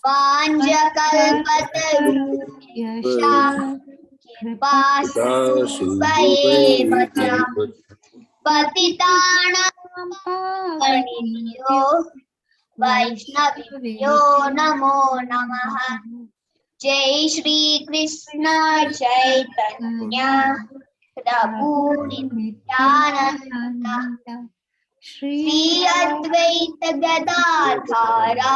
Panjakalapatarubhyascha Kripasindhuvaiva ca Patitanam pavanebhyo Vaishnavibhyo namo namaha. Jai Shri Krishna Chaitanya Prabhu Nityananda Shri Advaita Gadadhara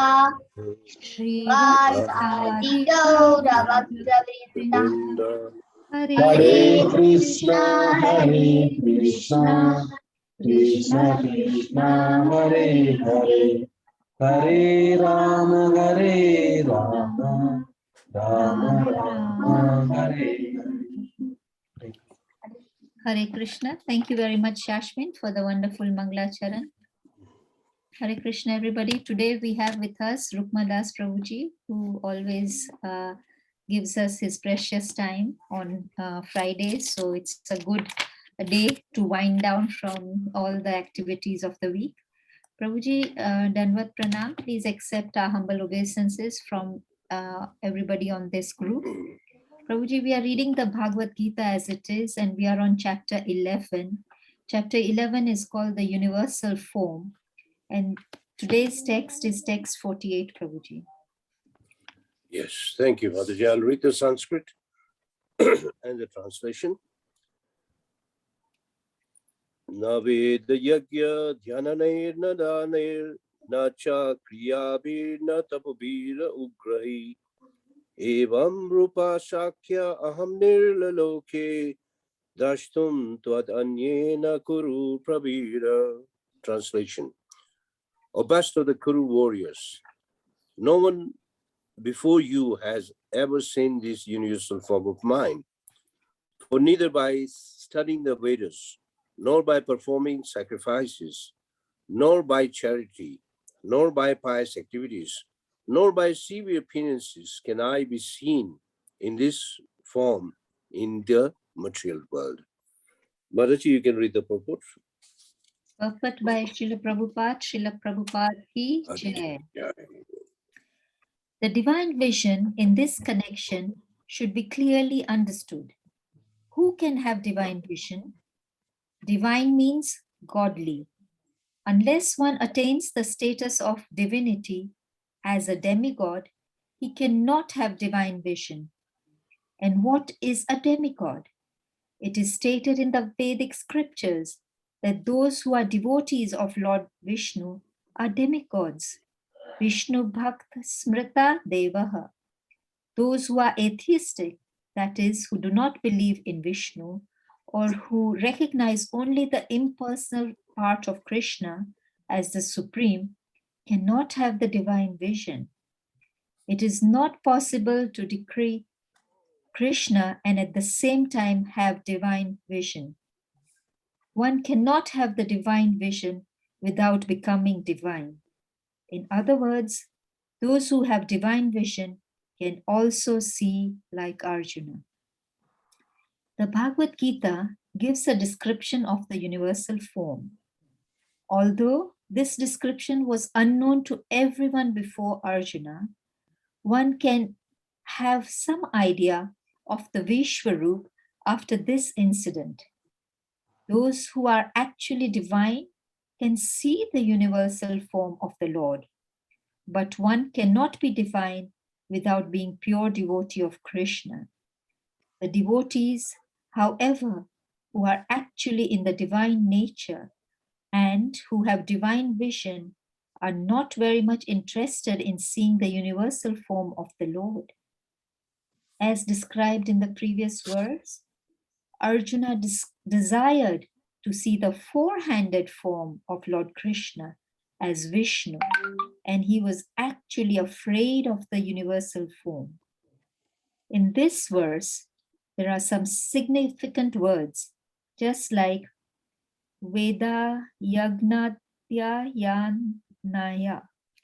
Srivasadi Gaura Bhakta Hare Krishna Krishna Krishna Hare Hare Hare Rama Rama Rama Hare Hare. Hare Krishna. Thank you very much, Shashmin, for the wonderful Mangalacharan. Hare Krishna, everybody. Today we have with us Rukma Das Prabhuji, who always gives us his precious time on Fridays. So it's a good day to wind down from all the activities of the week. Prabhuji, Danvat Pranam, please accept our humble obeisances from everybody on this group. Prabhuji, we are reading the Bhagavad Gita as it is, and we are on chapter 11. Chapter 11 is called the Universal Form, and today's text is text 48, Prabhuji. Yes, thank you, Mataji. I'll read the Sanskrit and the translation. Na veda yagya dhyananair na danair na cha kriyabir na tapabira ugrahi evam rupa shakya aham nirlaloke dashtum tvad anyena kuru prabira. Translation. O best of the Kuru warriors, no one before you has ever seen this universal form of mine, for neither by studying the Vedas, nor by performing sacrifices, nor by charity, nor by pious activities, nor by severe penances can I be seen in this form in the material world. Mataji, you can read the purport. Purport by Srila Prabhupada ki Jai. The divine vision in this connection should be clearly understood. Who can have divine vision? Divine means godly. Unless one attains the status of divinity as a demigod, he cannot have divine vision. And what is a demigod? It is stated in the Vedic scriptures that those who are devotees of Lord Vishnu are demigods. Vishnu Bhakta Smrita Devaha. Those who are atheistic, that is, who do not believe in Vishnu, or who recognize only the impersonal part of Krishna as the supreme, cannot have the divine vision. It is not possible to decree Krishna and at the same time have divine vision. One cannot have the divine vision without becoming divine. In other words, those who have divine vision can also see like Arjuna. The Bhagavad Gita gives a description of the universal form. Although this description was unknown to everyone before Arjuna, one can have some idea of the Vishwarup after this incident. Those who are actually divine can see the universal form of the Lord, but one cannot be divine without being pure devotee of Krishna. The devotees, however, who are actually in the divine nature and who have divine vision are not very much interested in seeing the universal form of the Lord. As described in the previous verse, Arjuna desired to see the four-handed form of Lord Krishna as Vishnu, and he was actually afraid of the universal form. In this verse, there are some significant words, just like Veda Yagnatya Yanaya,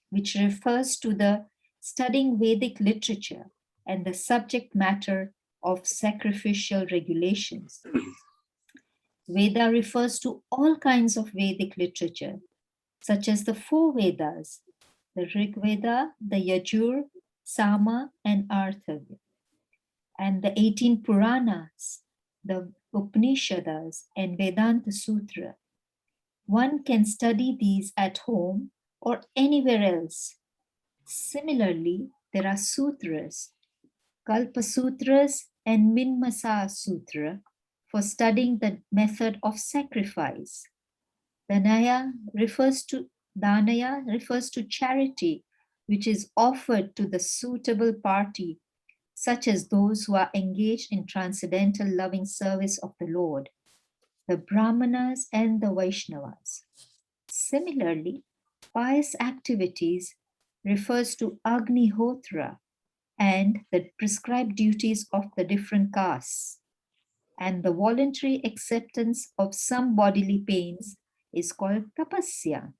which refers to the studying Vedic literature and the subject matter of sacrificial regulations. Veda refers to all kinds of Vedic literature, such as the four Vedas, the Rig Veda, the Yajur, Sama, and Atharva, and the 18 Puranas, the Upanishads, and Vedanta Sutra. One can study these at home or anywhere else. Similarly, there are sutras, Kalpa Sutras and Minmasa Sutra, for studying the method of sacrifice. Danaya refers to charity, which is offered to the suitable party, such as those who are engaged in transcendental loving service of the Lord, the Brahmanas and the Vaishnavas. Similarly, pious activities refers to Agnihotra and the prescribed duties of the different castes, and the voluntary acceptance of some bodily pains is called tapasya.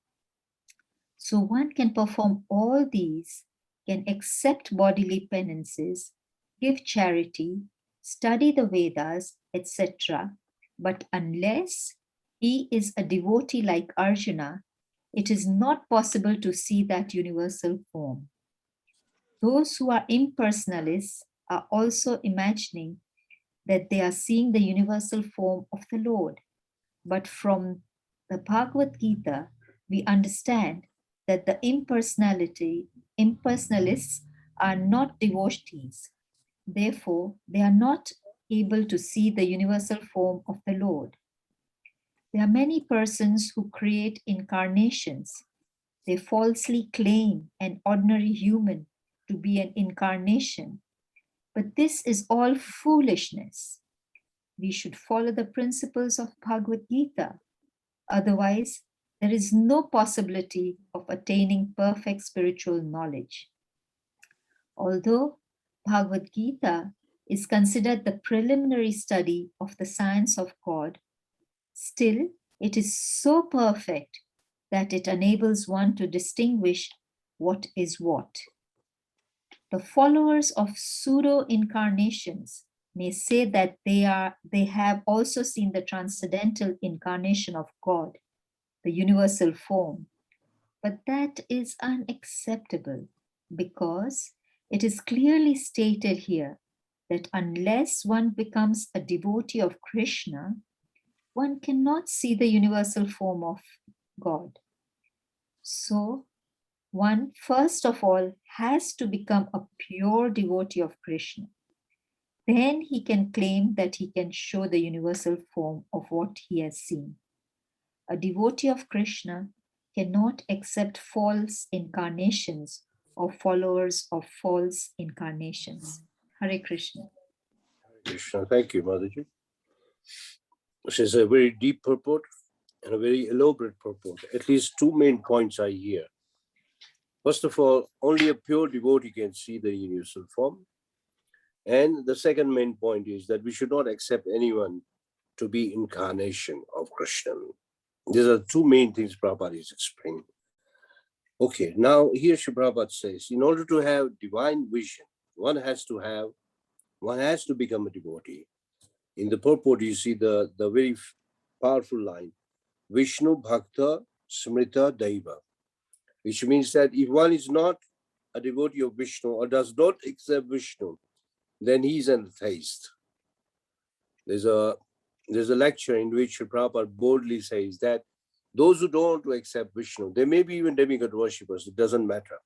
So one can perform all these, can accept bodily penances, give charity, study the Vedas, etc. But unless he is a devotee like Arjuna, it is not possible to see that universal form. Those who are impersonalists are also imagining that they are seeing the universal form of the Lord. But from the Bhagavad Gita, we understand that the impersonalists are not devotees. Therefore, they are not able to see the universal form of the Lord. There are many persons who create incarnations. They falsely claim an ordinary human to be an incarnation. But this is all foolishness. We should follow the principles of Bhagavad Gita. Otherwise, there is no possibility of attaining perfect spiritual knowledge. Although Bhagavad Gita is considered the preliminary study of the science of God, still it is so perfect that it enables one to distinguish what is what. The followers of pseudo-incarnations may say that they have also seen the transcendental incarnation of God, the universal form. But that is unacceptable because it is clearly stated here that unless one becomes a devotee of Krishna, one cannot see the universal form of God. So, one first of all has to become a pure devotee of Krishna. Then he can claim that he can show the universal form of what he has seen. A devotee of Krishna cannot accept false incarnations or followers of false incarnations. Hare Krishna. Krishna, thank you, Mataji. This is a very deep purport and a very elaborate purport. At least two main points are here. First of all, only a pure devotee can see the universal form. And the second main point is that we should not accept anyone to be incarnation of Krishna. These are two main things Prabhupada is explaining. Okay, now here Sri Prabhupada says, in order to have divine vision, one has to become a devotee. In the purport, you see the very powerful line, Vishnu Bhakta Smrita Daiva, which means that if one is not a devotee of Vishnu or does not accept Vishnu, then he is an atheist. There's a lecture in which Prabhupada boldly says that those who don't want to accept Vishnu, they may be even demigod worshippers, it doesn't matter.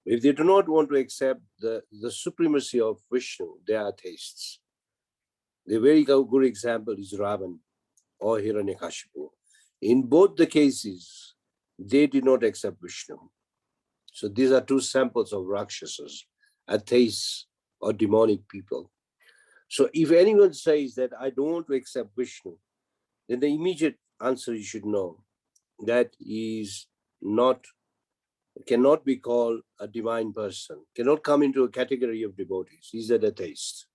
If they do not want to accept the supremacy of Vishnu, they are atheists. The very good example is Ravan or Hiranyakashipu. In both the cases, they did not accept Vishnu. So these are two samples of Rakshasas, atheists or demonic people. So if anyone says that I don't want to accept Vishnu, then the immediate answer you should know that is cannot be called a divine person, cannot come into a category of devotees. He's an atheist.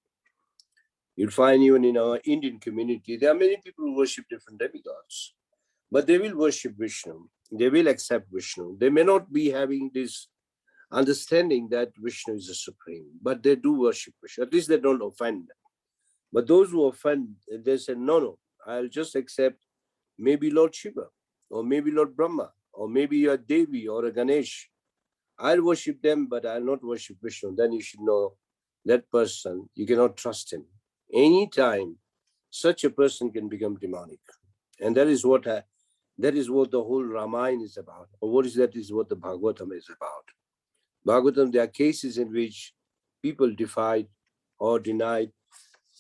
You'll find even in our Indian community, there are many people who worship different demigods, but they will worship Vishnu. They will accept Vishnu. They may not be having this understanding that Vishnu is the supreme, but they do worship Vishnu. At least they don't offend them. But those who offend, they say, no, I'll just accept maybe Lord Shiva, or maybe Lord Brahma, or maybe you're a Devi or a Ganesh. I'll worship them, but I'll not worship Vishnu. Then you should know that person, you cannot trust him. Anytime such a person can become demonic. And that is what the whole Ramayana is about. Or what is that is what the Bhagavatam is about. Bhagavatam, there are cases in which people defied or denied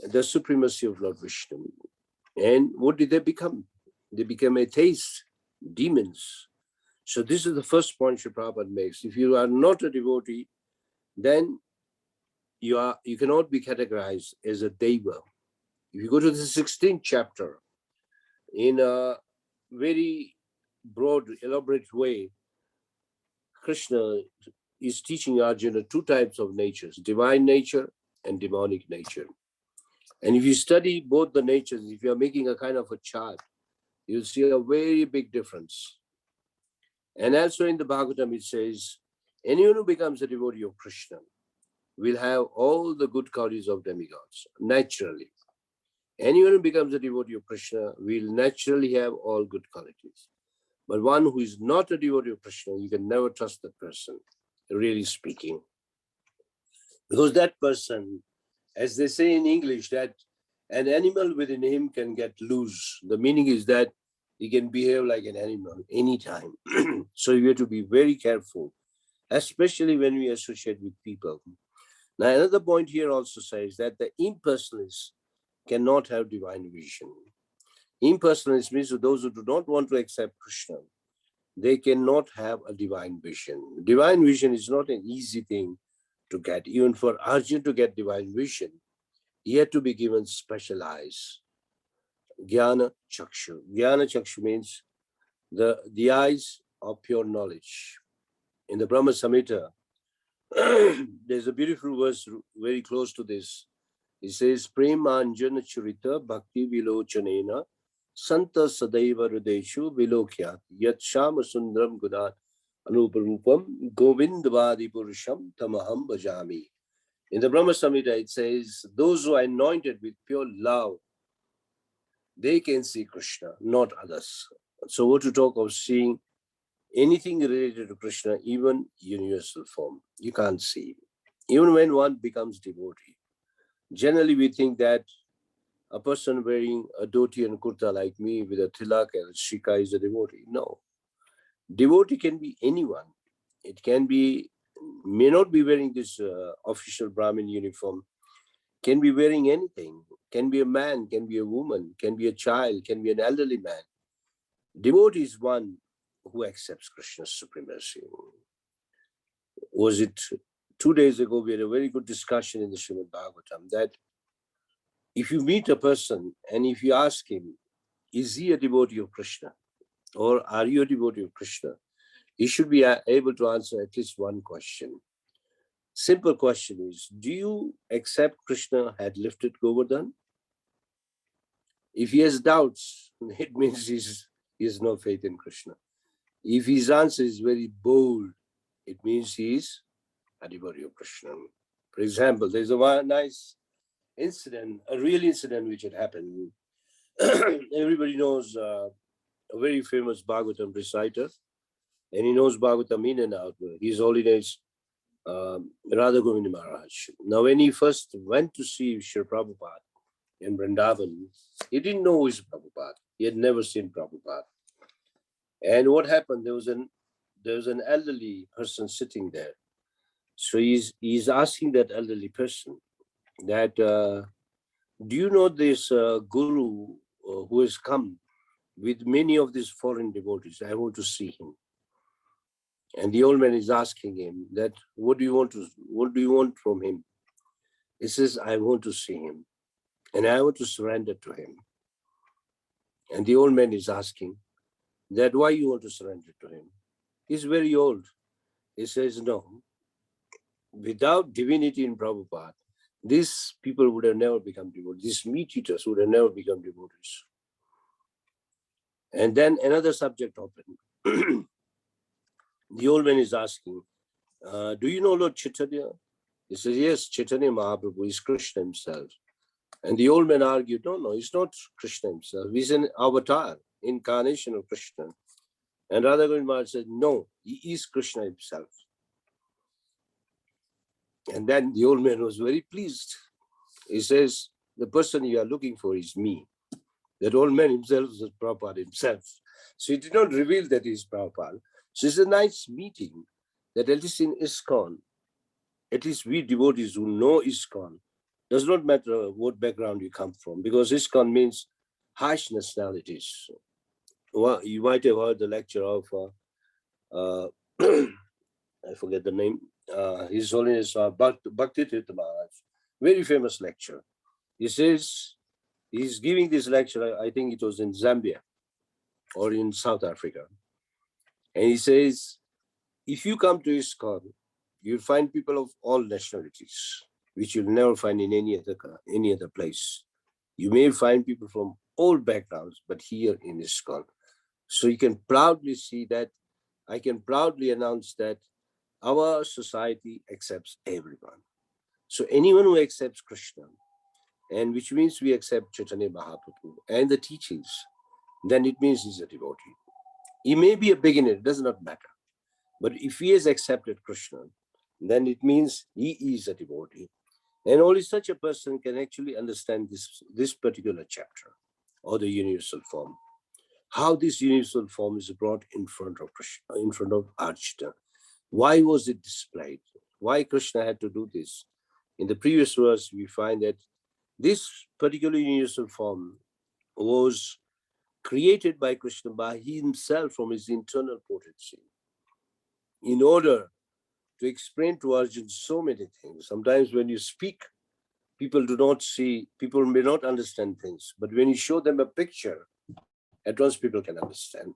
the supremacy of Lord Vishnu. And what did they become? They became atheists, demons. So this is the first point Srila Prabhupada makes. If you are not a devotee, then you cannot be categorized as a deva. If you go to the 16th chapter, in a very broad, elaborate way, Krishna is teaching Arjuna two types of natures, divine nature and demonic nature. And if you study both the natures, if you are making a kind of a chart, you'll see a very big difference. And also in the Bhagavatam, it says, anyone who becomes a devotee of Krishna will have all the good qualities of demigods, naturally. Anyone who becomes a devotee of Krishna will naturally have all good qualities. But one who is not a devotee of Krishna, you can never trust that person, really speaking. Because that person, as they say in English, that an animal within him can get loose. The meaning is that he can behave like an animal anytime. So you have to be very careful, especially when we associate with people. Now, another point here also says that the impersonalists cannot have divine vision. Impersonalists means those who do not want to accept Krishna, they cannot have a divine vision. Divine vision is not an easy thing to get. Even for Arjuna to get divine vision, he had to be given specialized Jnana Chakshu. Jnana Chakshu means the eyes of pure knowledge. In the Brahma Samhita, there's a beautiful verse very close to this. It says, Premanjana Churita Bhakti Vilochanena Santa Sadaiva Hrideshu Vilokyat Yat Shama Sundram Gudan Anuparupam Govindavadi Purusham Tamaham Bhajami. In the Brahma Samhita, it says, those who are anointed with pure love, they can see Krishna, not others. So what to talk of seeing anything related to Krishna, even universal form, you can't see. Even when one becomes devotee, generally we think that a person wearing a dhoti and kurta like me with a tilak and shika is a devotee. No. Devotee can be anyone. It can be, may not be wearing this official Brahmin uniform, can be wearing anything, can be a man, can be a woman, can be a child, can be an elderly man. Devotee is one who accepts Krishna's supremacy. Was it 2 days ago, we had a very good discussion in the Srimad Bhagavatam that if you meet a person and if you ask him, is he a devotee of Krishna or are you a devotee of Krishna? He should be able to answer at least one question. Simple question is, do you accept Krishna had lifted Govardhan? If he has doubts, it means he has no faith in Krishna. If his answer is very bold, it means he is a devotee of Krishna. For example, there's a nice incident, a real incident which had happened. Everybody knows a very famous Bhagavatam reciter, and he knows Bhagavatam in and out. His Holiness Radha Govinda Maharaj. Now, when he first went to see Srila Prabhupada in Vrindavan, he didn't know who is Prabhupada. He had never seen Prabhupada. And what happened? There was an elderly person sitting there. So he's asking that elderly person that, do you know this guru who has come with many of these foreign devotees? I want to see him. And the old man is asking him that, what do you want from him? He says, I want to see him and I want to surrender to him. And the old man is asking that, why you want to surrender to him? He's very old. He says, no, without divinity in Prabhupada, these people would have never become devotees. These meat eaters would have never become devotees. And then another subject opened. The old man is asking, do you know Lord Chaitanya? He says, yes, Chaitanya Mahaprabhu is Krishna himself. And the old man argued, no, he's not Krishna himself. He's an avatar, incarnation of Krishna. And Radha Govind Maharaj said, no, he is Krishna himself. And then the old man was very pleased. He says, the person you are looking for is me. That old man himself was Prabhupada himself. So he did not reveal that he is Prabhupada. So it's a nice meeting that at least in ISKCON, at least we devotees who know ISKCON, does not matter what background you come from, because ISKCON means harsh nationalities. Well, you might have heard the lecture of, I forget the name, His Holiness Bhakti Tirtha Maharaj, very famous lecture. He says, he's giving this lecture, I think it was in Zambia or in South Africa. And he says, if you come to ISKCON, you'll find people of all nationalities, which you'll never find in any other place. You may find people from all backgrounds, but here in ISKCON. So you can proudly see that, I can proudly announce that our society accepts everyone. So anyone who accepts Krishna, and which means we accept Chaitanya Mahaprabhu and the teachings, then it means he's a devotee. He may be a beginner, it does not matter. But if he has accepted Krishna, then it means he is a devotee. And only such a person can actually understand this particular chapter, or the universal form. How this universal form is brought in front of Krishna, in front of Arjuna. Why was it displayed? Why Krishna had to do this? In the previous verse, we find that this particular universal form was created by Krishna by himself from his internal potency, in order to explain to Arjuna so many things. Sometimes when you speak, people do not see, people may not understand things, but when you show them a picture, at once people can understand.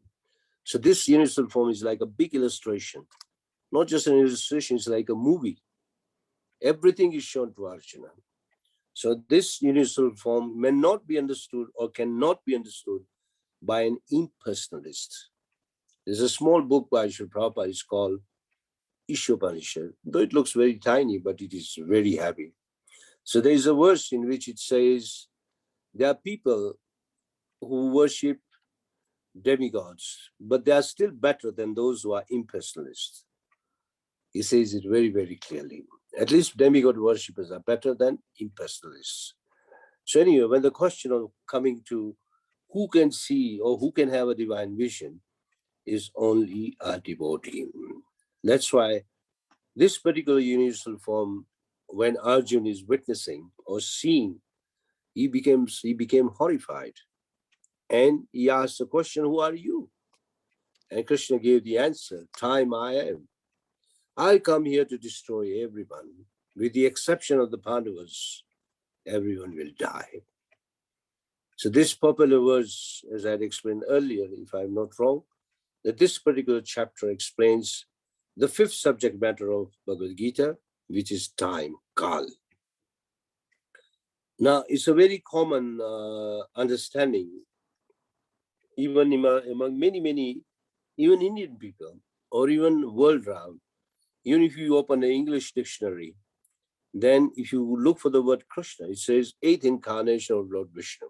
So this universal form is like a big illustration, not just an illustration, it's like a movie. Everything is shown to Arjuna. So this universal form may not be understood or cannot be understood by an impersonalist. There's a small book by Srila Prabhupada, it's called Ishopanishad, though it looks very tiny, but it is very heavy. So there is a verse in which it says, there are people who worship demigods, but they are still better than those who are impersonalists. He says it very, very clearly. At least demigod worshippers are better than impersonalists. So anyway, when the question of coming to who can see or who can have a divine vision is only a devotee. That's why this particular universal form, when Arjuna is witnessing or seeing, he became horrified. And he asked the question, who are you? And Krishna gave the answer, time I am. I come here to destroy everyone. With the exception of the Pandavas, everyone will die. So this popular verse, as I had explained earlier, if I'm not wrong, that this particular chapter explains the fifth subject matter of Bhagavad Gita, which is time, Kal. Now, it's a very common understanding, even among many, even Indian people, or even world round. Even if you open an English dictionary, then if you look for the word Krishna, it says eighth incarnation of Lord Vishnu.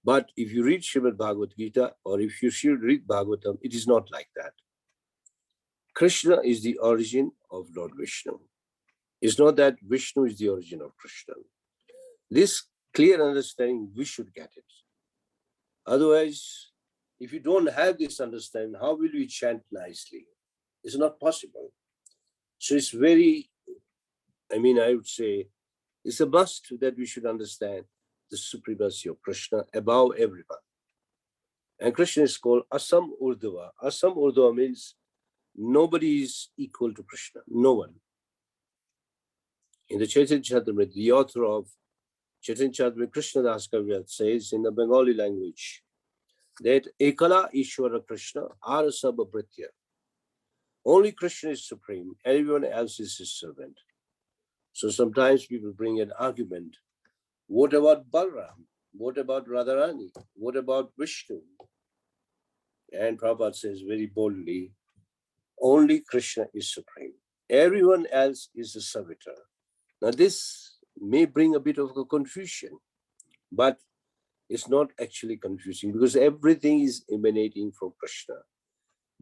But if you read Srimad Bhagavad Gita, or if you should read Bhagavatam, it is not like that. Krishna is the origin of Lord Vishnu. It's not that Vishnu is the origin of Krishna. This clear understanding, we should get it. Otherwise, if you don't have this understanding, how will you chant nicely? It's not possible. So it's very, I would say, it's a must that we should understand the supremacy of Krishna above everyone. And Krishna is called Asam Urdhva. Asam Urdhva means nobody is equal to Krishna, no one. In the Chaitanya Charitamrita, the author of Chaitanya Charitamrita, Krishna Das Kaviraj, says in the Bengali language that Ekala Ishwara Krishna Arasabha Bhritya. Only Krishna is supreme, everyone else is his servant. So sometimes people bring an argument. What about Balram? What about Radharani? What about Vishnu? And Prabhupada says very boldly, only Krishna is supreme. Everyone else is a servitor. Now this may bring a bit of a confusion, but it's not actually confusing because everything is emanating from Krishna.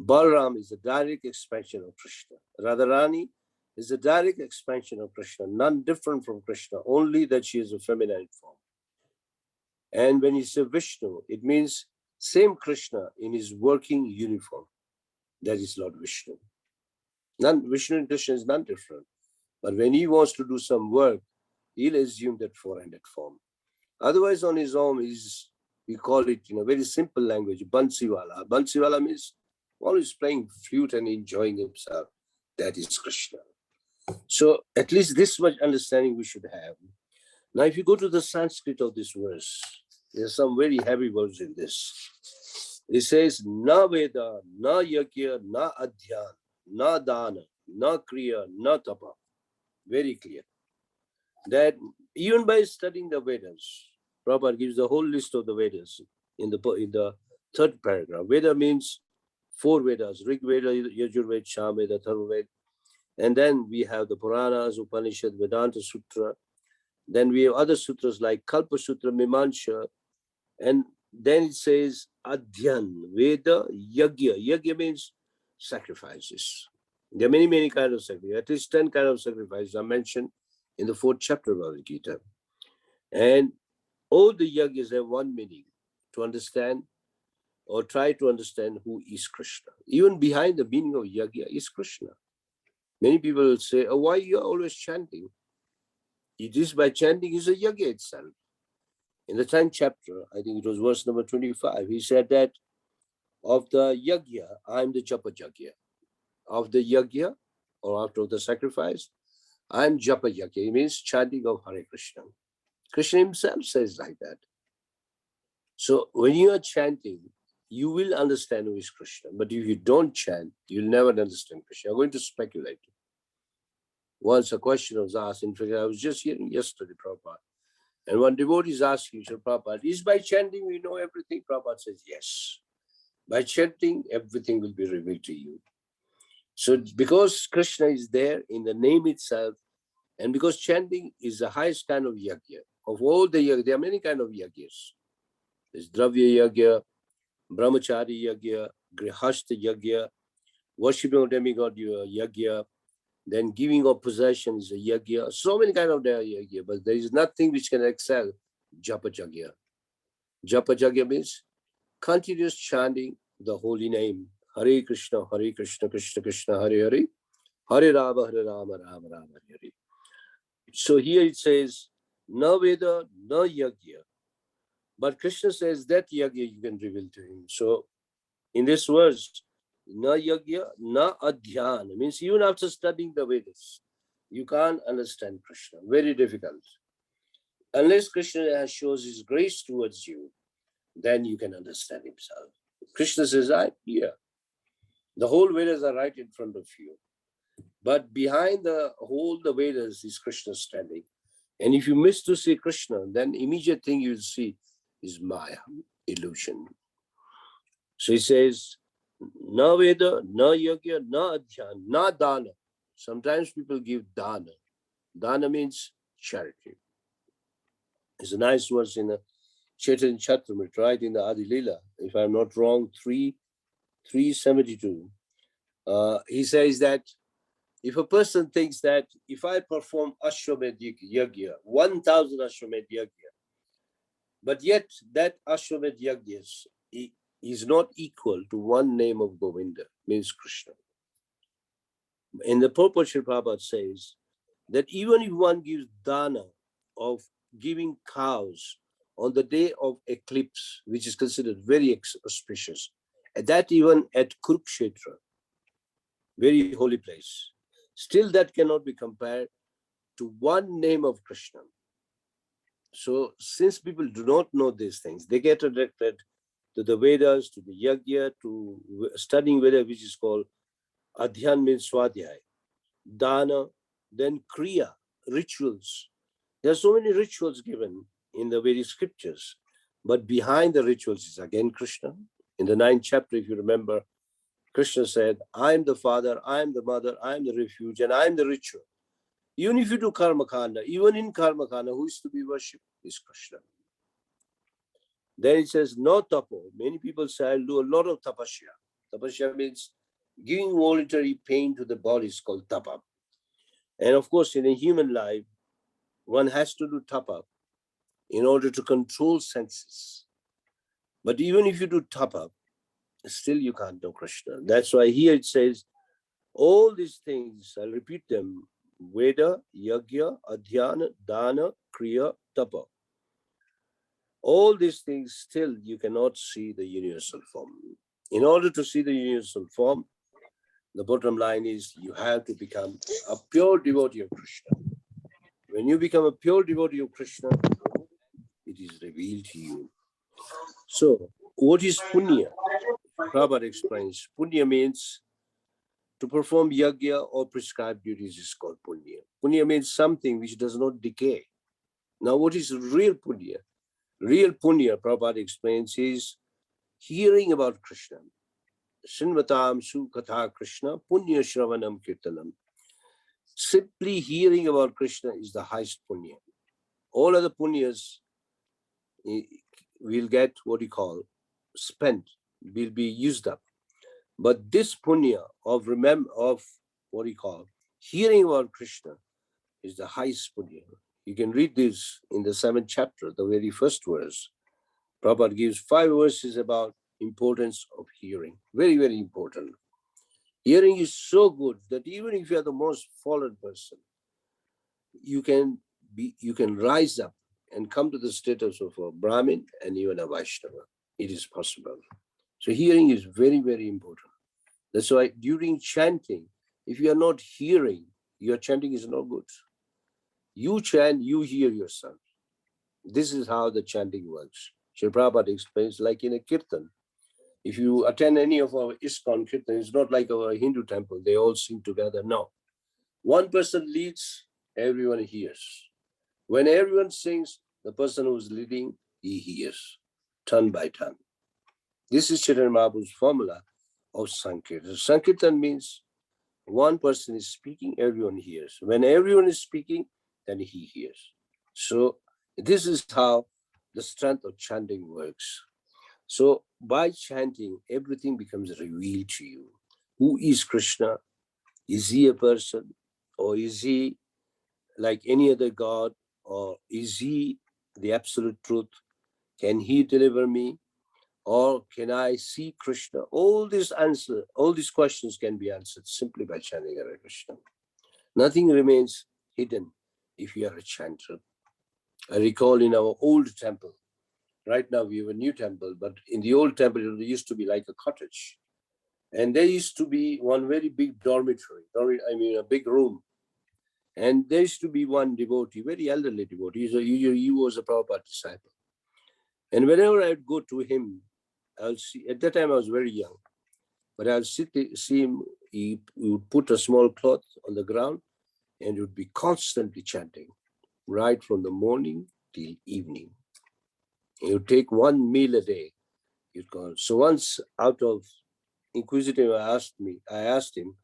Balaram is a direct expansion of Krishna. Radharani is a direct expansion of Krishna, none different from Krishna, only that she is a feminine form. And when you say Vishnu, it means same Krishna in his working uniform. That is Lord Vishnu. Vishnu and Krishna is none different. But when he wants to do some work, he'll assume that four-handed form. Otherwise, on his own, we call it, very simple language, Bansiwala. Bansiwala means always playing flute and enjoying himself. That is Krishna. So at least this much understanding we should have. Now, if you go to the Sanskrit of this verse, there's some very heavy words in this. It says, na Veda, na Yagya, na Adhyan, na Dana, na Kriya, na Tapa. Very clear. That even by studying the Vedas, Prabhupada gives the whole list of the Vedas in the third paragraph. Veda means 4 Vedas, Rig Veda, Yajurveda, Samveda, Tharvaveda. And then we have the Puranas, Upanishad, Vedanta Sutra. Then we have other sutras like Kalpa Sutra, Mimamsa. And then it says Adhyan, Veda, Yagya. Yagya means sacrifices. There are many kinds of sacrifices. At least 10 kinds of sacrifices are mentioned in the 4th chapter of the Gita. And all the yagyas have one meaning, to understand or try to understand who is Krishna. Even behind the meaning of yagya is Krishna. Many people will say, oh, why you are always chanting? It is by chanting is a yagya itself. In the 10th chapter, I think it was verse number 25, he said that of the yagya, I am the japa yagya. Of the yagya, or after the sacrifice, I am japa yagya. It means chanting of Hare Krishna. Krishna himself says like that. So when you are chanting, you will understand who is Krishna. But if you don't chant, you'll never understand Krishna. You're going to speculate. Once a question was asked, in fact, I was just hearing yesterday, Prabhupada, and one devotee is asking, Prabhupada, is by chanting we know everything? Prabhupada says, yes. By chanting, everything will be revealed to you. So because Krishna is there in the name itself, and because chanting is the highest kind of yagya, of all the yagya, there are many kinds of yagyas. There's Dravya Yagya, Brahmachari Yagya, Grihastha Yagya, worshiping of demigod Yagya, then giving of possession is a Yagya. So many kinds of Yagya, but there is nothing which can excel Japa Yagya. Japa Yagya means continuous chanting the holy name. Hare Krishna, Krishna Krishna, Hare Hare, Hare Rama, Rama Rama, Hare. So here it says, na Veda, na Yagya. But Krishna says that yagya you can reveal to him. So in this verse, na yagya, na adhyana, means even after studying the Vedas, you can't understand Krishna. Very difficult. Unless Krishna shows his grace towards you, then you can understand himself. Krishna says, I'm here. The whole Vedas are right in front of you. But behind the Vedas is Krishna standing. And if you miss to see Krishna, then immediate thing you'll see is Maya, illusion. So he says, na Veda, na Yagya, na Adhyan, na Dana. Sometimes people give Dana. Dana means charity. It's a nice verse in the Chaitanya Charitamrita, right in the Adi Lila, if I'm not wrong, 372. He says that if a person thinks that if I perform Ashwamedh Yagya, 1000 Ashwamedh Yagya, but yet that Ashwamedh Yagya is not equal to one name of Govinda, means Krishna. In the purport, Sri Prabhupada says that even if one gives dana of giving cows on the day of eclipse, which is considered very auspicious, and that even at Kurukshetra, very holy place, still that cannot be compared to one name of Krishna. So since people do not know these things, they get attracted to the Vedas, to the Yagya, to studying Veda, which is called Adhyan means Swadhyay, Dana, then Kriya, rituals. There are so many rituals given in the various scriptures, but behind the rituals is again Krishna. In the 9th chapter, if you remember, Krishna said, I am the father, I am the mother, I am the refuge, and I am the ritual. Even if you do karma kanda, even in karma kanda, who is to be worshipped is Krishna. Then it says no tapo. Many people say I'll do a lot of tapasya. Tapasya means giving voluntary pain to the body is called tapa. And of course, in a human life, one has to do tapa in order to control senses. But even if you do tapa, still you can't know Krishna. That's why here it says, all these things, I'll repeat them, Veda, Yagya, Adhyana, Dana, Kriya, Tapa. All these things, still you cannot see the universal form. In order to see the universal form, the bottom line is you have to become a pure devotee of Krishna. When you become a pure devotee of Krishna, it is revealed to you. So, what is punya? Prabhupada explains, punya means to perform yagya or prescribed duties is called punya. Punya means something which does not decay. Now, what is real punya? Real punya, Prabhupada explains, is hearing about Krishna. Srinvatam su katha Krishna, punya shravanam kirtanam. Simply hearing about Krishna is the highest punya. All other punyas will get what you call spent, will be used up. But this punya of what you call hearing about Krishna is the highest punya. You can read this in the 7th chapter, the very first verse. Prabhupada gives 5 verses about importance of hearing. Very, very important. Hearing is so good that even if you are the most fallen person, you can rise up and come to the status of a Brahmin and even a Vaishnava. It is possible. So hearing is very, very important. That's why during chanting, if you are not hearing, your chanting is not good. You chant, you hear yourself. This is how the chanting works. Sri Prabhupada explains, like in a kirtan. If you attend any of our ISKCON kirtan, it's not like our Hindu temple, they all sing together. No. One person leads, everyone hears. When everyone sings, the person who's leading, he hears, turn by turn. This is Chaitanya Mahaprabhu's formula of Sankirtan. Sankirtan means one person is speaking, everyone hears. When everyone is speaking, then he hears. So this is how the strength of chanting works. So by chanting, everything becomes revealed to you. Who is Krishna? Is he a person? Or is he like any other god? Or is he the absolute truth? Can he deliver me? Or can I see Krishna? All these questions can be answered simply by chanting Hare Krishna. Nothing remains hidden if you are a chanter. I recall in our old temple, right now we have a new temple, but in the old temple it used to be like a cottage. And there used to be one very big dormitory, a big room. And there used to be one devotee, very elderly devotee. He was a Prabhupada disciple. And whenever I would go to him, I'll see, at that time I was very young, but I'll see him, he would put a small cloth on the ground and he would be constantly chanting, right from the morning till evening. He would take one meal a day. So once out of inquisitive, I asked him,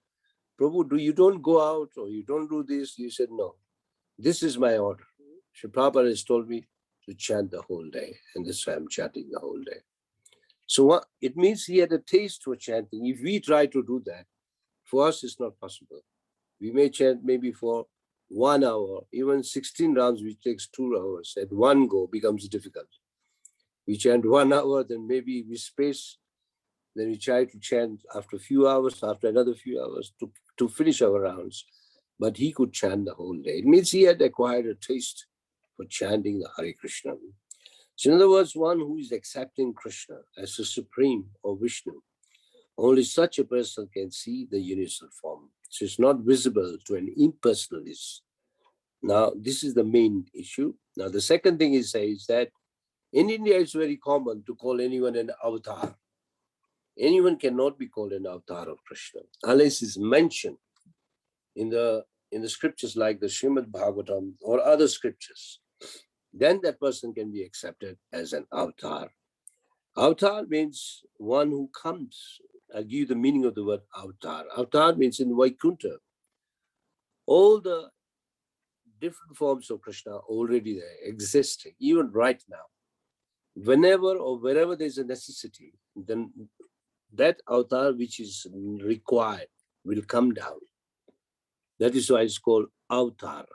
Prabhu, you don't go out or you don't do this? He said, no, this is my order. Sri Prabhupada has told me to chant the whole day, and this is why I'm chanting the whole day. So it means he had a taste for chanting. If we try to do that, for us it's not possible. We may chant maybe for 1 hour, even 16 rounds, which takes 2 hours. At one go becomes difficult. We chant 1 hour, then maybe we space, then we try to chant after a few hours, after another few hours to finish our rounds. But he could chant the whole day. It means he had acquired a taste for chanting the Hare Krishna. So in other words, one who is accepting Krishna as the Supreme or Vishnu, only such a person can see the universal form. So it's not visible to an impersonalist. Now, this is the main issue. Now, the second thing he says that in India, it's very common to call anyone an avatar. Anyone cannot be called an avatar of Krishna unless it's mentioned in the scriptures like the Srimad Bhagavatam or other scriptures. Then that person can be accepted as an avatar. Avatar means one who comes. I'll give you the meaning of the word avatar. Avatar means in Vaikuntha. All the different forms of Krishna are already there, existing, even right now. whenever or wherever there is a necessity, then that avatar which is required will come down. That is why it's called avatar.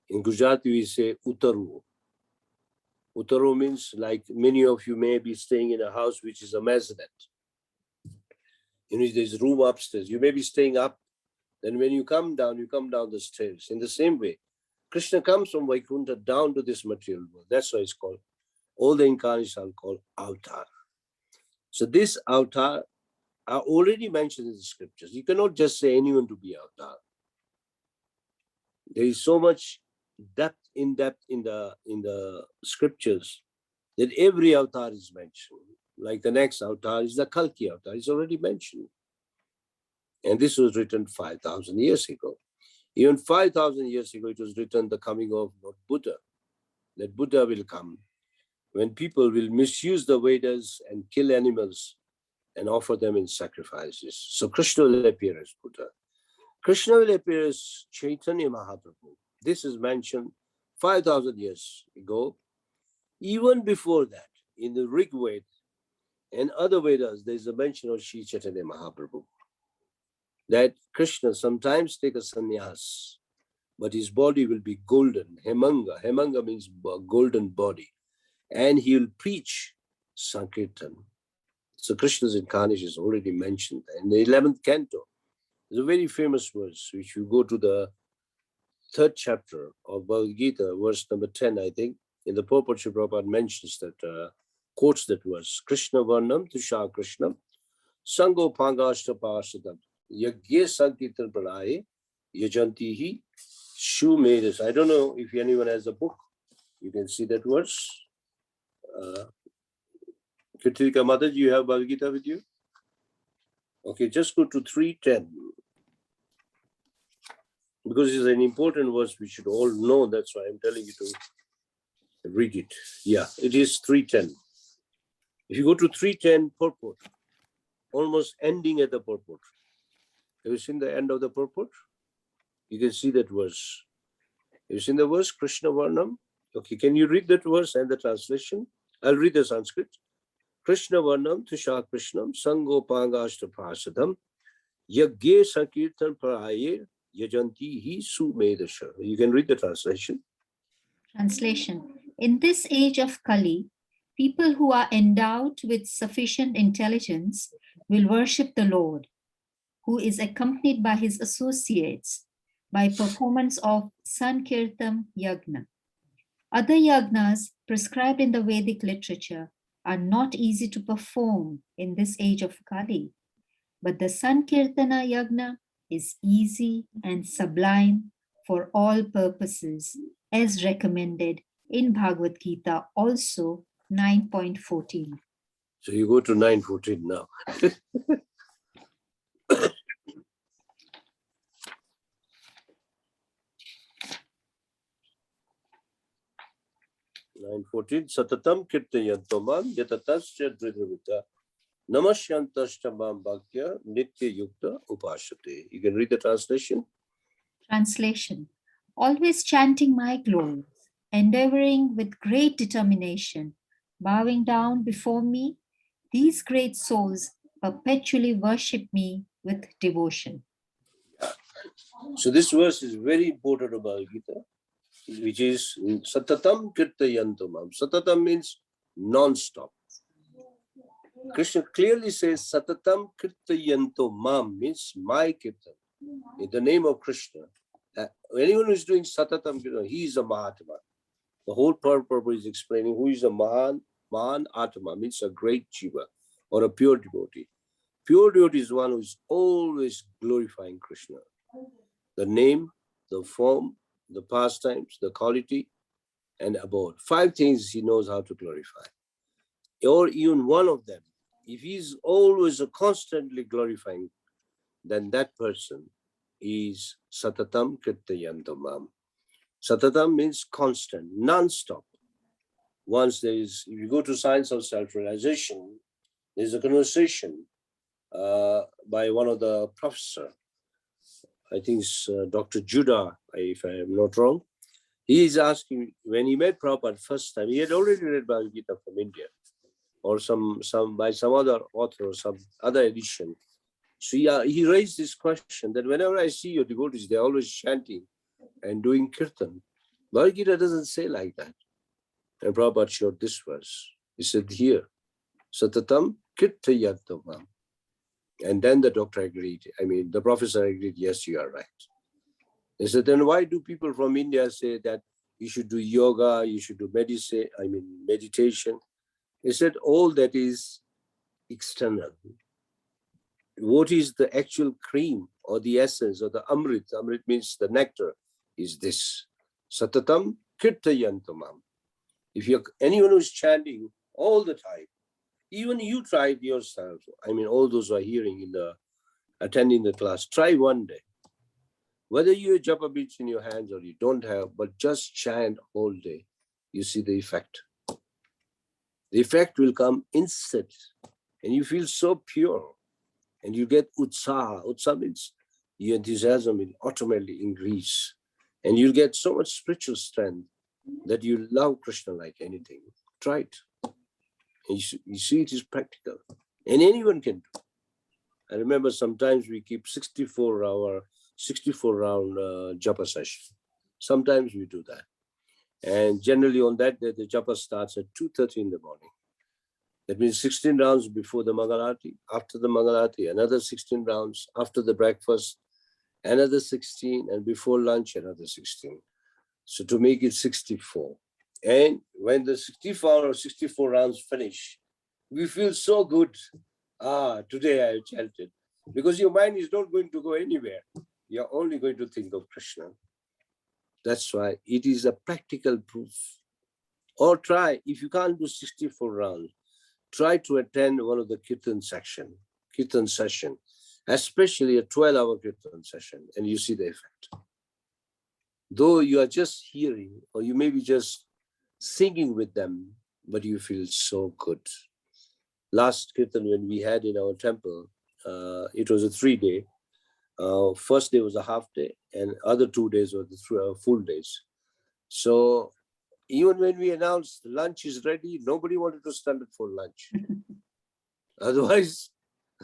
In Gujarati, we say utaru. Utaru means, like many of you may be staying in a house which is a maisonette, in which there's room upstairs. You may be staying up. Then when you come down the stairs. In the same way, Krishna comes from Vaikuntha down to this material world. That's why it's called, all the incarnations are called avatar. So this avatar are already mentioned in the scriptures. You cannot just say anyone to be avatar. There is so much depth in the scriptures that every avatar is mentioned. Like the next avatar is the Kalki avatar. It's already mentioned. And this was written 5,000 years ago. Even 5,000 years ago, it was written the coming of Lord Buddha, that Buddha will come when people will misuse the Vedas and kill animals and offer them in sacrifices. So Krishna will appear as Buddha. Krishna will appear as Chaitanya Mahaprabhu. This is mentioned 5,000 years ago. Even before that, in the Rig Veda and other Vedas, there is a mention of Sri Chaitanya Mahaprabhu, that Krishna sometimes take a sannyas, but his body will be golden, hemanga. Hemanga means golden body. And he will preach Sankirtan. So Krishna's incarnation is already mentioned. In the 11th canto, there's a very famous verse, which you go to the 3rd chapter of Bhagavad Gita, verse number 10, I think. In the purport, Sri Prabhupada mentions that, quotes that verse, Krishna Varnam Tusha Krishnam, Sango Pangashta Pasadam, Yagye Sankirtan Pralaye, Yajantihi, Shu Medas. I don't know if anyone has a book. You can see that verse. Kritika Mother, do you have Bhagavad Gita with you? Okay, just go to 310. Because it's an important verse we should all know. That's why I'm telling you to read it. Yeah, it is 310. If you go to 310 purport, almost ending at the purport. Have you seen the end of the purport? You can see that verse. Have you seen the verse, Krishna Varnam? Okay, can you read that verse and the translation? I'll read the Sanskrit. Krishna Varnam Tusha Krishnam Sango Pangashta Prasadam Yagye Sankirtan Paraye Yajanti Hi Sumedasha. You can read the translation. Translation. In this age of Kali, people who are endowed with sufficient intelligence will worship the Lord, who is accompanied by his associates by performance of Sankirtan Yagna. Other yagnas prescribed in the Vedic literature are not easy to perform in this age of Kali, but the Sankirtana Yagna is easy and sublime for all purposes, as recommended in Bhagavad Gita, also 9.14. So you go to 9:14 now. 9:14. Satatam kirtayantomam yatatasya dridravita namasyantastamam bhakya nitya yukta upashate. You can read the translation. Translation. Always chanting my glories, endeavoring with great determination, bowing down before me, these great souls perpetually worship me with devotion. So this verse is very important about Gita, which is Satatam Kirtayantamam. Satatam means non-stop. Krishna clearly says Satatam Kirtayantamam means my Kirtan. In the name of Krishna. Anyone who is doing Satatam Kirtan, he is a Mahatma. The whole purpose is explaining who is a Mahan Atma, means a great Jiva or a pure devotee. Pure devotee is one who is always glorifying Krishna. The name, the form, the pastimes, the quality, and abode. 5 things he knows how to glorify. Or even one of them. If he is always constantly glorifying, then that person is Satatam Kirtayantamam. Satatam means constant, non-stop. Once there is, if you go to Science of Self-Realization, there's a conversation by one of the professors. I think it's Dr. Judah, if I am not wrong. He is asking, when he met Prabhupada first time, he had already read Bhagavad Gita from India, or some by some other author or some other edition. So he raised this question that whenever I see your devotees, they're always chanting and doing kirtan. Bhagavad Gita doesn't say like that. And Prabhupada showed this verse. He said here, Satatam kirtayantamam. And then the doctor agreed. The professor agreed, yes, you are right. He said, then why do people from India say that you should do yoga, you should do meditation? He said, all that is external. What is the actual cream or the essence or the amrit? Amrit means the nectar, is this. Satatam kirtayantamam. If you're anyone who's chanting all the time, even you tried yourself. All those who are hearing attending the class, try one day. Whether you have japa beads in your hands or you don't have, but just chant all day, you see the effect. The effect will come instant, and you feel so pure, and you get utsaha. Utsaha means your enthusiasm will automatically increase, and you'll get so much spiritual strength that you love Krishna like anything. Try it. And you see it is practical, and anyone can do. I remember sometimes we keep 64 round japa session. Sometimes we do that. And generally on that day, the japa starts at 2:30 in the morning. That means 16 rounds before the Mangalati, after the Mangalati, another 16 rounds, after the breakfast, another 16, and before lunch, another 16. So to make it 64. And when the 64 rounds finish, we feel so good. Today I have chanted. Because your mind is not going to go anywhere. You're only going to think of Krishna. That's why it is a practical proof. Or try, if you can't do 64 rounds, try to attend one of the kirtan session, especially a 12-hour kirtan session, and you see the effect. Though you are just hearing, or you may be just singing with them, but you feel so good. Last kirtan when we had in our temple, it was a 3-day. First day was a half day, and other 2 days were the full days. So even when we announced lunch is ready, nobody wanted to stand up for lunch. Otherwise,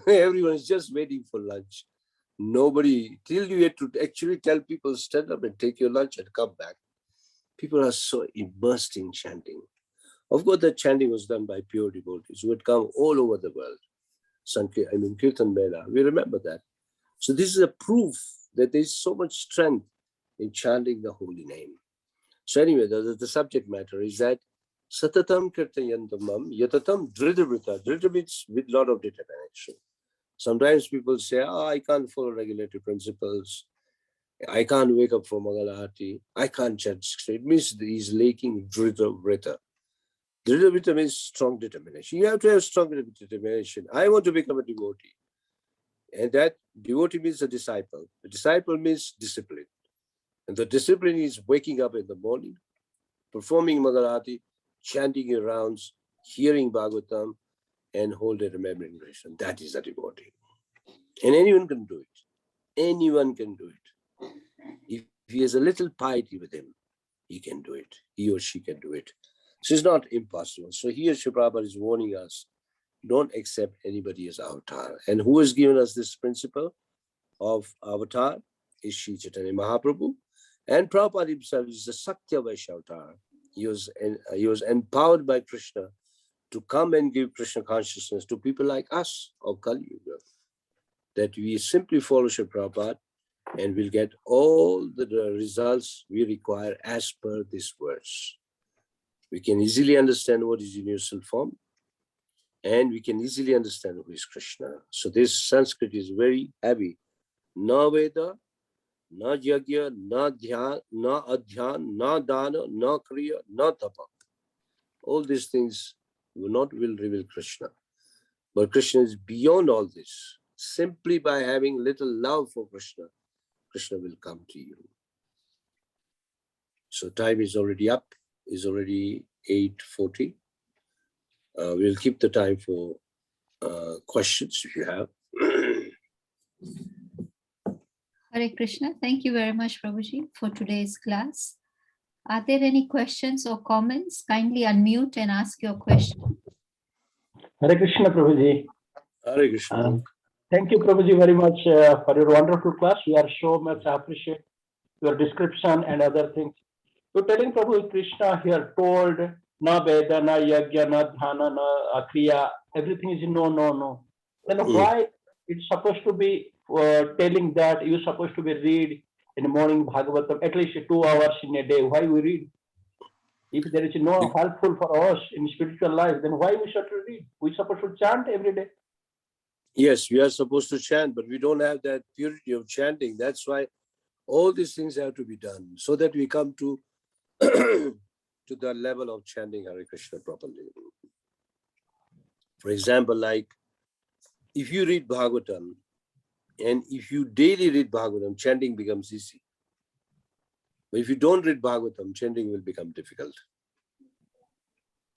everyone is just waiting for lunch. Nobody, till you had to actually tell people, stand up and take your lunch and come back. People are so immersed in chanting. Of course, the chanting was done by pure devotees who had come all over the world. Kirtan Mela, we remember that. So this is a proof that there is so much strength in chanting the holy name. So anyway, the subject matter is that Satatam Kirtayantamam Yatatam Dridhavrita. Dridha means with a lot of determination. Sometimes people say, I can't follow regulatory principles. I can't wake up for Mangalati. I can't chant straight. It means he's lacking Dridhavrita. Dridhavrita means strong determination. You have to have strong determination. I want to become a devotee. And that devotee means a disciple. A disciple means discipline. And the discipline is waking up in the morning, performing Mangalati, chanting your rounds, hearing Bhagavatam, and holding remembering Krishna. That is a devotee. And anyone can do it. Anyone can do it. If he has a little piety with him, he can do it. He or she can do it. So it's not impossible. So here Sri Prabhupada is warning us, don't accept anybody as avatar. And who has given us this principle of avatar is Sri Chaitanya Mahaprabhu. And Prabhupada himself is the Sakya Vaishya avatar. He was empowered by Krishna to come and give Krishna consciousness to people like us of Kali Yuga. That we simply follow Sri Prabhupada and we'll get all the results we require as per this verse. We can easily understand what is universal form, and we can easily understand who is Krishna. So this Sanskrit is very heavy. Na Veda, na Yagya, na Dhyan, na Adhyan, na Dana, na Kriya, na Tapa. All these things will reveal Krishna. But Krishna is beyond all this. Simply by having little love for Krishna, Krishna will come to you. So time is already up. It's already 8:40. We'll keep the time for questions if you have. Hare Krishna. Thank you very much, Prabhuji, for today's class. Are there any questions or comments? Kindly unmute and ask your question. Hare Krishna, Prabhuji. Hare Krishna. Thank you, Prabhuji, very much for your wonderful class. We are so much appreciate your description and other things. You're telling Prabhu Krishna here told, na Veda, na Yagya, na Dhyana, na Kriya, everything is no, no, no. Then why it's supposed to be telling that you're supposed to be read in the morning Bhagavatam, at least 2 hours in a day? Why we read? If there is no helpful for us in spiritual life, then why we should read? We supposed to chant every day. Yes, we are supposed to chant, but we don't have that purity of chanting. That's why all these things have to be done so that we come to to the level of chanting Hare Krishna properly. For example, like if you read Bhagavatam and if you daily read Bhagavatam, chanting becomes easy. But if you don't read Bhagavatam, chanting will become difficult.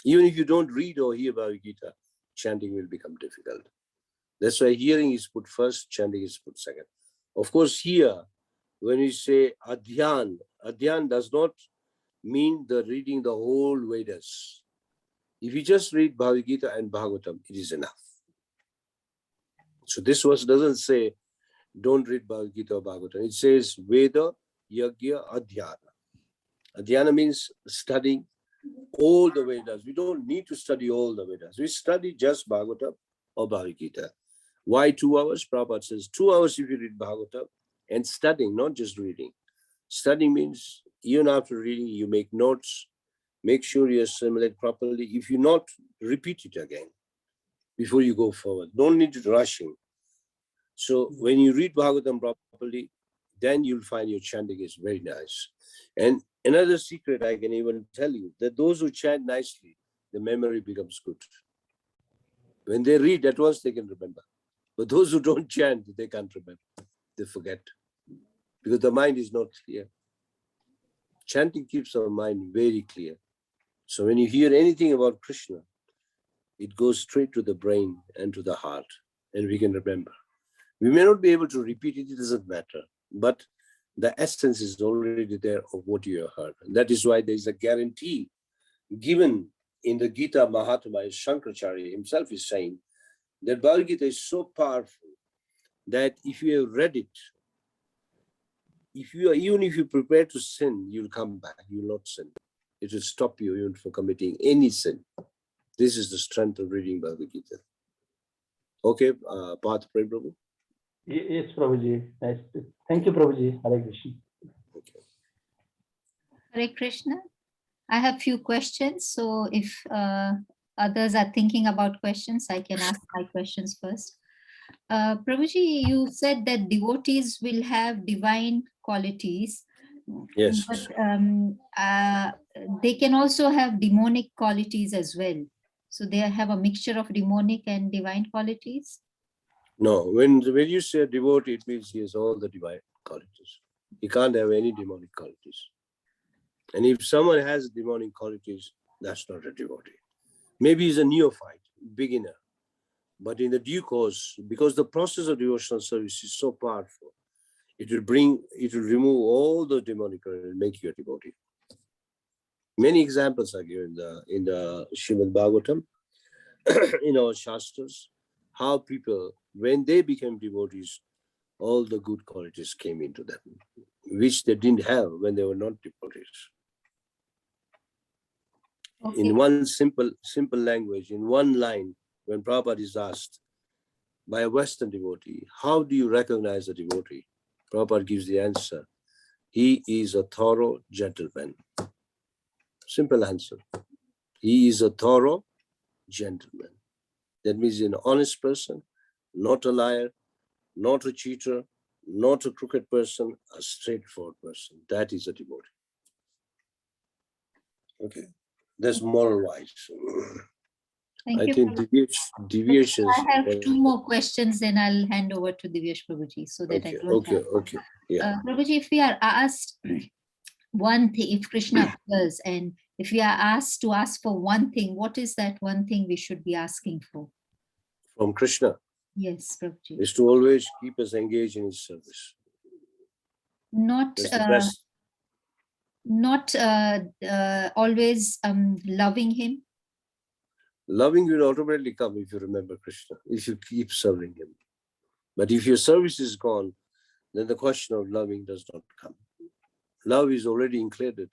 Even if you don't read or hear Bhagavad Gita, chanting will become difficult. That's why hearing is put first, chanting is put second. Of course, here, when we say adhyan, adhyan does not mean the reading the whole Vedas. If you just read Bhagavad Gita and Bhagavatam, it is enough. So this verse doesn't say, don't read Bhagavad Gita or Bhagavatam. It says Veda, Yagya, Adhyana. Adhyana means studying all the Vedas. We don't need to study all the Vedas. We study just Bhagavatam or Bhagavad Gita. Why 2 hours? Prabhupada says 2 hours if you read Bhagavatam and studying, not just reading. Studying means even after reading, you make notes, make sure you assimilate properly. If you not, repeat it again before you go forward. Don't need to rushing. So when you read Bhagavatam properly, then you'll find your chanting is very nice. And another secret I can even tell you, that those who chant nicely, the memory becomes good. When they read, at once they can remember. But those who don't chant, they can't remember. They forget. Because the mind is not clear. Chanting keeps our mind very clear. So when you hear anything about Krishna, it goes straight to the brain and to the heart, and we can remember. We may not be able to repeat it, it doesn't matter. But the essence is already there of what you have heard. And that is why there is a guarantee given in the Gita Mahatma. Shankaracharya himself is saying that Bhagavad Gita is so powerful that if you have read it, even if you prepare to sin, you'll come back, you will not sin. It will stop you even from committing any sin. This is the strength of reading Bhagavad Gita. Okay, Path Prabhu. Yes, Prabhuji. Nice. Thank you, Prabhuji. Hare Krishna. Okay. Hare Krishna. I have few questions. So if others are thinking about questions, I can ask my questions first. Prabhuji, you said that devotees will have divine qualities. Yes. But they can also have demonic qualities as well. So they have a mixture of demonic and divine qualities? No, when you say devotee, it means he has all the divine qualities. He can't have any demonic qualities. And if someone has demonic qualities, that's not a devotee. Maybe he's a neophyte, beginner. But in the due course, because the process of devotional service is so powerful, it will remove all the demonic and make you a devotee. Many examples are given in the Srimad Bhagavatam, in our Shastras, how people, when they became devotees, all the good qualities came into them, which they didn't have when they were not devotees. Okay. In one simple language, in one line, when Prabhupada is asked by a Western devotee, how do you recognize a devotee? Prabhupada gives the answer, he is a thorough gentleman. Simple answer. He is a thorough gentleman. That means an honest person, not a liar, not a cheater, not a crooked person, a straightforward person. That is a devotee. Okay, that's moral wise. Thank I you, think deviations. I have 2 more questions, then I'll hand over to Divyesh Prabhuji so that Okay, I don't have. Okay. Yeah. Prabhuji, if we are asked one thing, if Krishna appears and if we are asked to ask for one thing, what is that one thing we should be asking for? From Krishna? Yes, Prabhuji. Is to always keep us engaged in his service. Not That's the best. not always loving him? Loving will automatically come if you remember Krishna, if you keep serving him. But if your service is gone, then the question of loving does not come. Love is already included.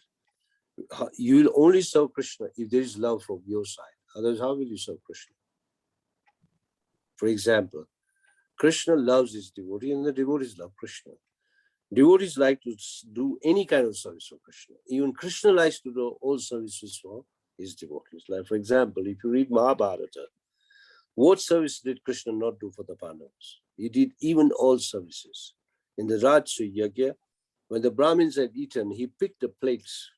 You will only serve Krishna if there is love from your side. Otherwise, how will you serve Krishna? For example, Krishna loves his devotee and the devotees love Krishna. Devotees like to do any kind of service for Krishna. Even Krishna likes to do all services for his devotees. Like, for example, if you read Mahabharata, what service did Krishna not do for the Pandavas? He did even all services. In the Rajya Yajna, when the Brahmins had eaten, he picked the plates,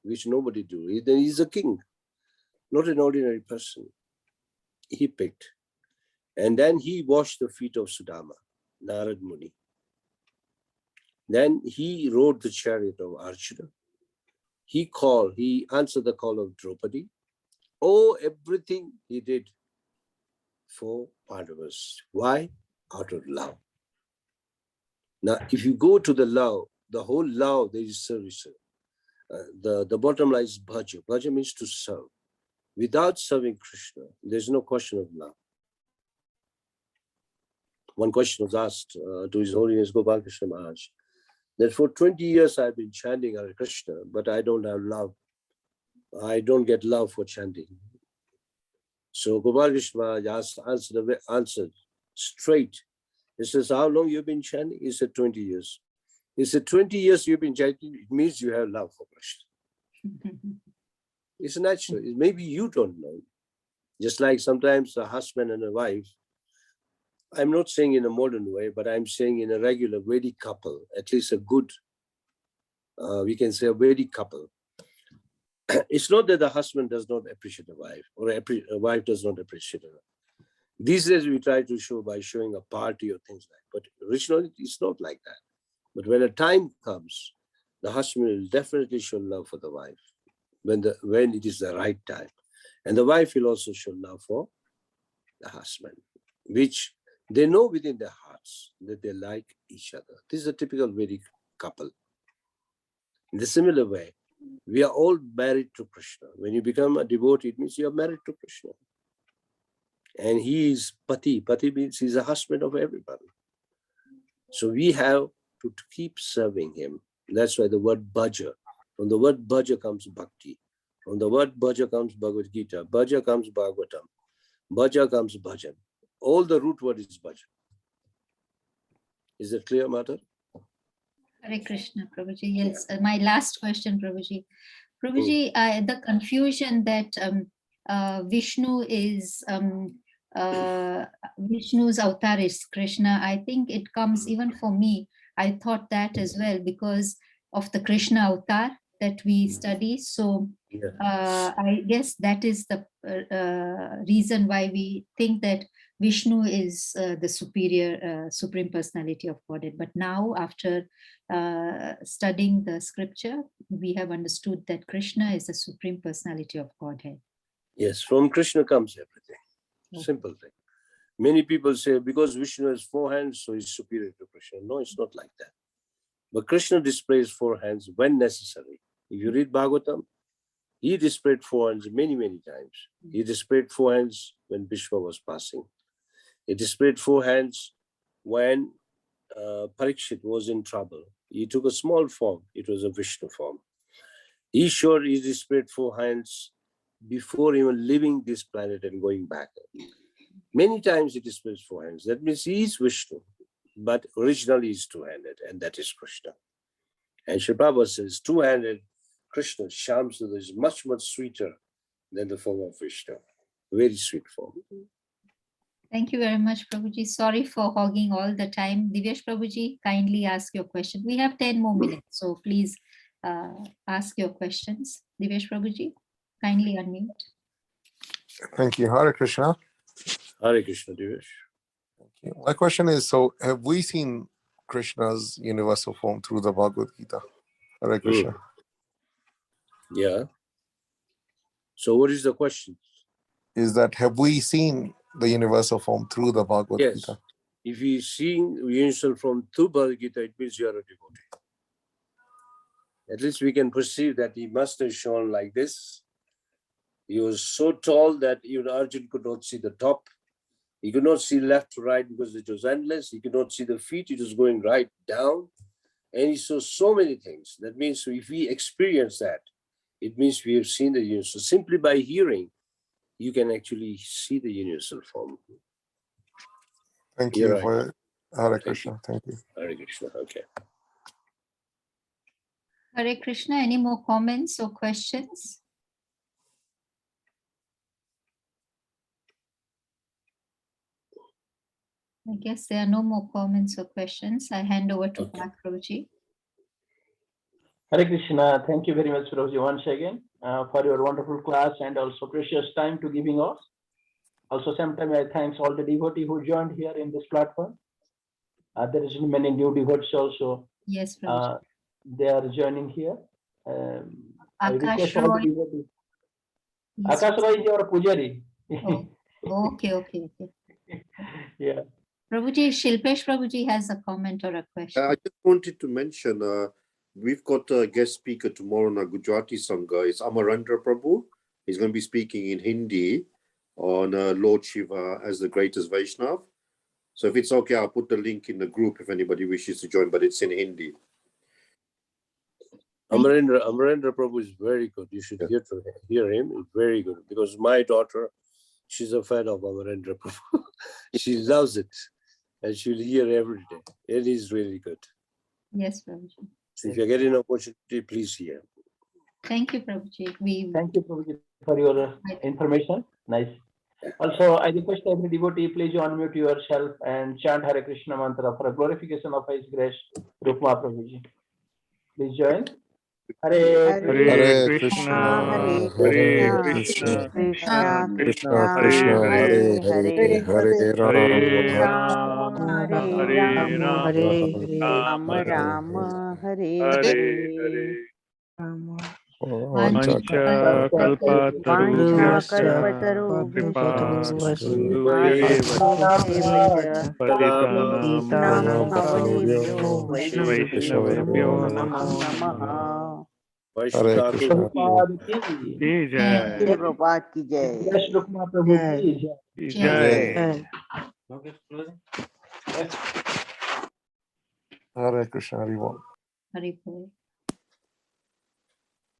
which nobody do. Then he's a king, not an ordinary person. He picked. And then he washed the feet of Sudama, Narad Muni. Then he rode the chariot of Arjuna. He answered the call of Draupadi. Oh, everything he did for Pandavas. Why? Out of love. Now, if you go to the love, the whole love, there is service. The bottom line is bhaja. Bhaja means to serve. Without serving Krishna, there's no question of love. One question was asked to His Holiness Gopal Krishna Maharaj, that for 20 years I've been chanting Hare Krishna, but I don't have love. I don't get love for chanting. So Gopal Krishna Maharaj answered straight. He says, how long you've been chanting? He said, 20 years. He said, 20 years you've been chanting, it means you have love for Krishna. It's natural. Maybe you don't know. Just like sometimes a husband and a wife, I'm not saying in a modern way, but I'm saying in a regular Vedic couple, at least a good, we can say a Vedic couple. It's not that the husband does not appreciate the wife or a wife does not appreciate her. These days we try to show by showing a party or things like that. But originally it's not like that. But when a time comes, the husband will definitely show love for the wife when it is the right time. And the wife will also show love for the husband, which they know within their hearts that they like each other. This is a typical Vedic couple. In the similar way, we are all married to Krishna. When you become a devotee, it means you are married to Krishna. And he is Pati. Pati means he's a husband of everybody. So we have to keep serving him. That's why the word bhaja. From the word bhaja comes bhakti. From the word bhaja comes Bhagavad Gita. Bhaja comes Bhagavatam. Bhaja comes bhajan. All the root word is bhaja. Is that clear, Mata? Hare Krishna, Prabhuji. Yes, my last question, Prabhuji. Prabhuji, the confusion that Vishnu is Vishnu's avatar is Krishna, I think it comes even for me. I thought that as well because of the Krishna avatar that we study. So I guess that is the reason why we think that Vishnu is the superior, supreme personality of Godhead. But now after studying the scripture, we have understood that Krishna is the supreme personality of Godhead. Yes, from Krishna comes everything. Simple thing. Many people say because Vishnu has 4 hands, so he's superior to Krishna. No, it's not like that. But Krishna displays 4 hands when necessary. If you read Bhagavatam, he displayed 4 hands many, many times. He displayed 4 hands when Bhishma was passing. He displayed 4 hands when Parikshit was in trouble. He took a small form. It was a Vishnu form. He displayed 4 hands before even leaving this planet and going back. Many times he displays 4 hands. That means he is Vishnu, but originally he's 2-handed, and that is Krishna. And Sri Prabhupada says 2-handed Krishna, Shyamsundar, is much, much sweeter than the form of Vishnu. Very sweet form. Thank you very much, Prabhuji. Sorry for hogging all the time. Divyesh Prabhuji, kindly ask your question. We have 10 more minutes, so please ask your questions. Divyesh Prabhuji, kindly unmute. Thank you. Hare Krishna. Hare Krishna, Divyesh. Thank you. My question is, so have we seen Krishna's universal form through the Bhagavad Gita? Hare Krishna. Yeah. So what is the question? Is that have we seen the universal form through the Bhagavad Yes. Gita? If you see universal from through Bhagavad Gita, it means you are a devotee. At least we can perceive that he must have shone like this. He was so tall that even Arjun could not see the top. He could not see left to right because it was endless. He could not see the feet. It was going right down. And he saw so many things. That means if we experience that, it means we have seen the universal. Simply by hearing, you can actually see the universal form. Thank You're you right. for Hare Thank Krishna. Thank you. Hare Krishna. Okay. Hare Krishna, any more comments or questions? I guess there are no more comments or questions. I hand over to Okay. Prabhuji. Hare Krishna. Thank you very much, Prabhuji, once again for your wonderful class and also precious time to giving us. Also, sometime I thanks all the devotees who joined here in this platform. There is many new devotees also. Yes, Prabhuji. They are joining here. I Akash request all the Roy. devotees. Yes. Akash Roy is our pujari. Oh, okay. Yeah. Prabhuji, Shilpesh Prabhuji has a comment or a question. I just wanted to mention, we've got a guest speaker tomorrow in our Gujarati Sangha. It's Amarendra Prabhu. He's going to be speaking in Hindi on Lord Shiva as the greatest Vaishnav. So if it's okay, I'll put the link in the group if anybody wishes to join, but it's in Hindi. Amarendra Prabhu is very good. You should hear him. It's very good because my daughter, she's a fan of Amarendra Prabhu. She loves it. And she'll hear every day. It is really good. Yes, Prabhuji. So if you get an opportunity, please hear. Thank you, Prabhuji. Thank you, Prabhuji, for your information. Nice. Also, I request every devotee, please unmute yourself and chant Hare Krishna mantra for a glorification of His grace, Rukma Prabhuji. Please join. Hare Hare Krishna, Krishna, Hare Hare Krishna, Krishna, Krishna Krishna Hare Krishna, Hare, Hare Hare, Hare Ram, Hare Hare Ram, Hare Hare Ram, Ram, Ram Ram Ram, Ram, Hare Hare Hare. Hare. Vancha Vanchakalpatarubhyascha Kalpatarubhyascha कृपासिन्धुभ्य एव Sindhubhya पतितानां Pavanebhyo वैष्णवेभ्यो नमो नमः Hare Krishna. Prabhupada ki की जय Jai Prabhupada ki Yes, jai. Rukma Prabhu ki jai. की Jai. जय Hare Krishna, Hare Ram. Haripur.